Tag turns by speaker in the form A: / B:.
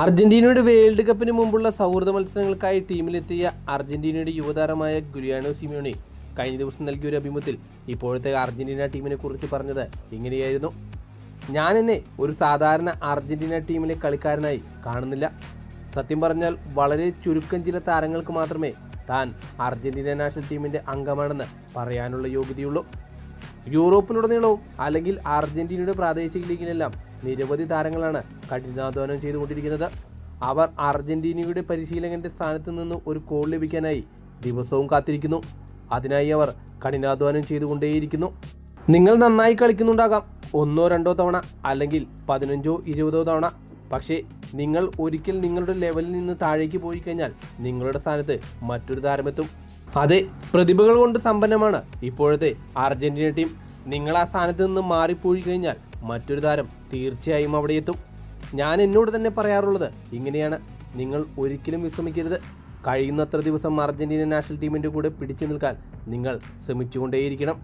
A: അർജന്റീനയുടെ വേൾഡ് കപ്പിന് മുമ്പുള്ള സൗഹൃദ മത്സരങ്ങൾക്കായി ടീമിലെത്തിയ അർജന്റീനയുടെ യുവതാരമായ ഗുലിയാനോ സിമിയോണി കഴിഞ്ഞ ദിവസം നൽകിയ ഒരു അഭിമുഖത്തിൽ ഇപ്പോഴത്തെ അർജന്റീന ടീമിനെ കുറിച്ച് പറഞ്ഞത് ഇങ്ങനെയായിരുന്നു. ഞാൻ എന്നെ ഒരു സാധാരണ അർജന്റീന ടീമിലെ കളിക്കാരനായി കാണുന്നില്ല. സത്യം പറഞ്ഞാൽ വളരെ ചുരുക്കം ചില താരങ്ങൾക്ക് മാത്രമേ താൻ അർജന്റീന നാഷണൽ ടീമിൻ്റെ അംഗമാണെന്ന് പറയാനുള്ള യോഗ്യതയുള്ളൂ. യൂറോപ്പിലുടനീളവും അല്ലെങ്കിൽ അർജന്റീനയുടെ പ്രാദേശിക ലീഗിലെല്ലാം നിരവധി താരങ്ങളാണ് കഠിനാധ്വാനം ചെയ്തുകൊണ്ടിരിക്കുന്നത്. അവർ അർജന്റീനയുടെ പരിശീലകന്റെ സ്ഥാനത്ത് നിന്ന് ഒരു കോൾ ലഭിക്കാനായി ദിവസവും കാത്തിരിക്കുന്നു. അതിനായി അവർ കഠിനാധ്വാനം ചെയ്തുകൊണ്ടേയിരിക്കുന്നു. നിങ്ങൾ നന്നായി കളിക്കുന്നുണ്ടാകാം, 1-2 തവണ അല്ലെങ്കിൽ 15-20 തവണ. പക്ഷേ നിങ്ങൾ ഒരിക്കൽ നിങ്ങളുടെ ലെവലിൽ നിന്ന് താഴേക്ക് പോയി കഴിഞ്ഞാൽ നിങ്ങളുടെ സ്ഥാനത്ത് മറ്റൊരു താരമെത്തും. അതെ, പ്രതിഭകൾ കൊണ്ട് സമ്പന്നമാണ് ഇപ്പോഴത്തെ അർജന്റീന ടീം. നിങ്ങൾ ആ സ്ഥാനത്ത് നിന്ന് മാറിപ്പോയി കഴിഞ്ഞാൽ മറ്റൊരു താരം തീർച്ചയായും അവിടെ എത്തും. ഞാൻ എന്നോട് തന്നെ പറയാറുള്ളത് ഇങ്ങനെയാണ്: നിങ്ങൾ ഒരിക്കലും വിശ്രമിക്കരുത്. കഴിയുന്നത്ര ദിവസം അർജന്റീന നാഷണൽ ടീമിൻ്റെ കൂടെ പിടിച്ചു നിൽക്കാൻ നിങ്ങൾ ശ്രമിച്ചുകൊണ്ടേയിരിക്കണം.